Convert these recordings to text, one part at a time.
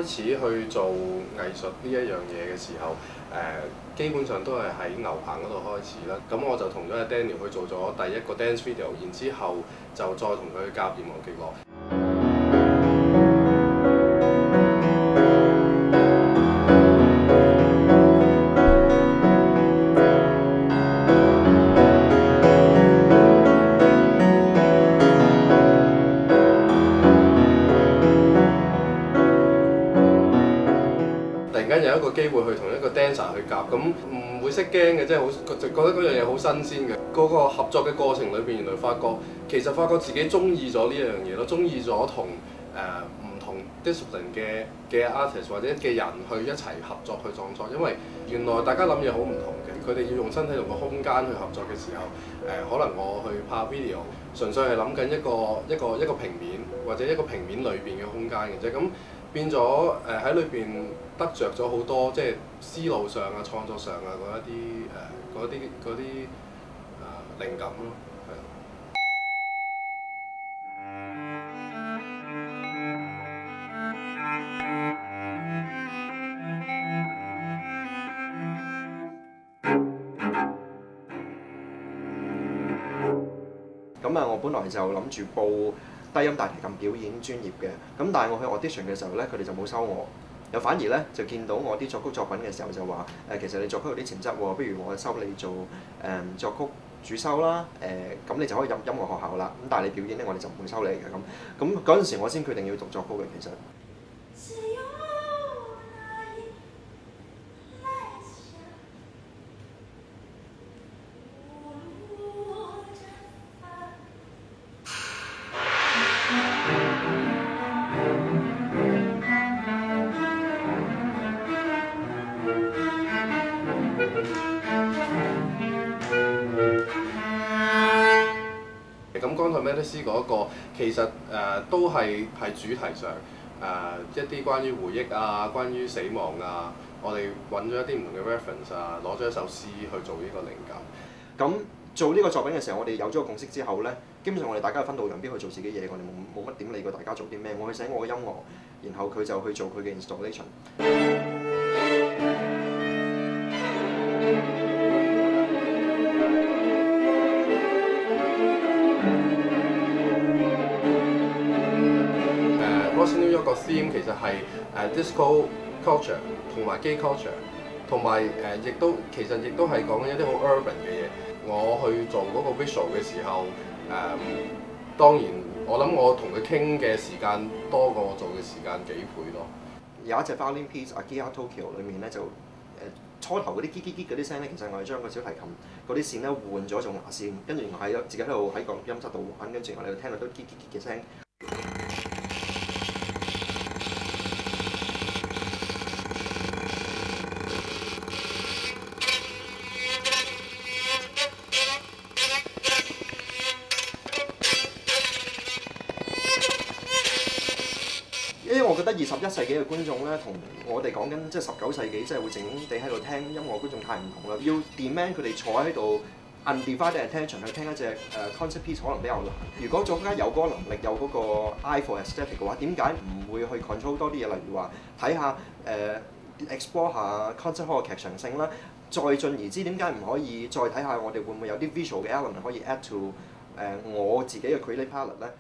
開始去做藝術呢一樣嘢嘅時候，基本上都係喺牛棚嗰度開始啦。咁我就同咗阿 Daniel 去做咗第一個 dance video，然之後就再同佢夾炎黃極樂。突然間有一個機會去同一個 dancer 去夾，咁唔會識驚嘅，即係好就覺得嗰樣嘢好新鮮嘅。嗰個合作嘅過程裏邊，原來發覺自己中意咗呢一樣嘢咯，中意咗同唔同 discipline 嘅 artist 或者嘅人去一齊合作去創作，因為原來大家諗嘢好唔同嘅，佢哋要用身體同個空間去合作嘅時候，可能我去拍 video，純粹係諗緊一個平面或者一個平面裏邊嘅空間嘅啫，咁變咗喺裏邊得着咗好多，即係思路上啊、創作上啊嗰啲靈感咯，係。咁啊，我本來就諗住報低音大提琴表演專業嘅，咁但係我去 audition 嘅時候咧，佢哋就冇收我，又反而咧就見到我啲作曲作品嘅時候就話其實你作曲有啲潛質喎，不如我收你做作曲主修啦，咁你就可以入音樂學校啦。咁但係你表演咧，我哋就唔會收你嘅咁。咁嗰陣時我先決定要讀作曲嘅其實。咁剛才 Melody 嗰個其實都係主題上一啲關於回憶啊、關於死亡啊，我哋揾咗一啲唔同嘅 reference 啊，攞咗一首詩去做呢個靈感。咁做呢個作品嘅時候，我哋有咗個共識之後咧，基本上我哋大家分道揚鑣去做自己嘢，我哋冇乜點理過大家做啲咩。我去寫我嘅音樂，然後佢就去做佢嘅 installation。Lost in New York 個 theme 其實係disco culture 同埋 gay culture， 同埋亦都係講緊一啲好 urban 嘅嘢。我去做嗰個 visual 嘅時候，當然我諗我同佢傾嘅時間多過我做嘅時間幾倍咯。有一隻 violin piece Agia Tokyo 裏面咧就初頭嗰啲嘰嘰嘰嗰啲聲咧，其實我係將個小提琴嗰啲線咧換咗做牙線，跟住我自己喺度喺個音室度玩，跟住我哋聽到都嘰嘰嘰嘅聲。因為我覺得21世紀嘅觀眾咧，同我哋講緊即係19世紀，即係會靜靜地喺度聽音樂觀眾太唔同啦。要 demand 佢哋坐喺度 undivided attention 去聽一隻concert piece 可能比較難。如果作家有嗰個能力，有嗰個 eye for aesthetic 嘅話，點解唔會去 control 多啲嘢？例如話睇下explore 下 concert hall 嘅劇場性啦。再進而之，點解唔可以再睇下我哋會唔會有啲 visual 嘅 element 可以 add to 我自己嘅 creative palette 咧？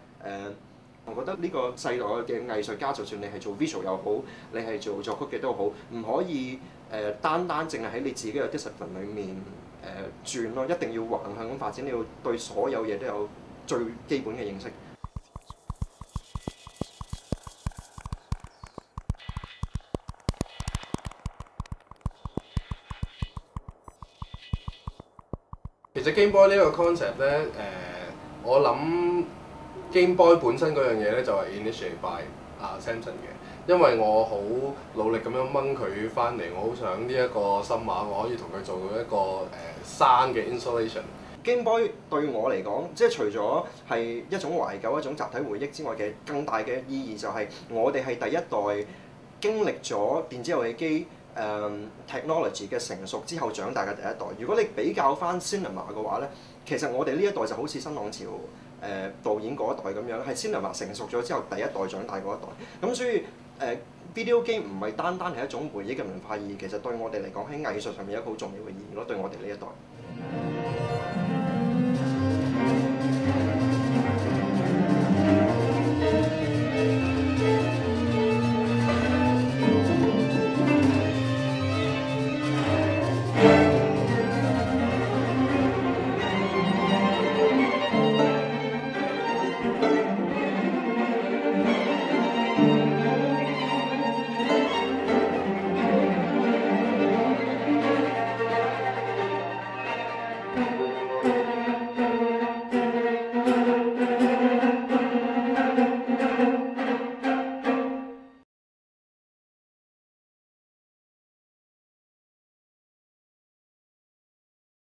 我覺得呢個世代嘅藝術家，就算你係做 visual 又好，你係做作曲嘅都好，唔可以單單淨係喺你自己嘅 discipline 裏面轉咯，一定要橫向咁發展，你要對所有嘢都有最基本嘅認識。其實 Game Boy 呢個 concept 咧，我諗 Game Boy 本身嗰樣嘢咧就係 initiate by Samson 嘅，因為我好努力咁樣掹佢翻嚟，我好想呢一個新畫我可以同佢做到一個山嘅 installation。Game Boy 對我嚟講，即係除咗係一種懷舊、一種集體回憶之外嘅更大嘅意義就係我哋係第一代經歷咗電子遊戲機technology 嘅成熟之後長大嘅第一代。如果你比較翻 cinema 嘅話咧，其實我哋呢一代就好似新浪潮導演嗰一代咁樣，係 cinema 成熟咗之後第一代長大嗰一代。咁所以 video game 唔係單單係一種回憶嘅文化意義，其實對我哋嚟講喺藝術上面有一個好重要嘅意義咯，對我哋呢一代。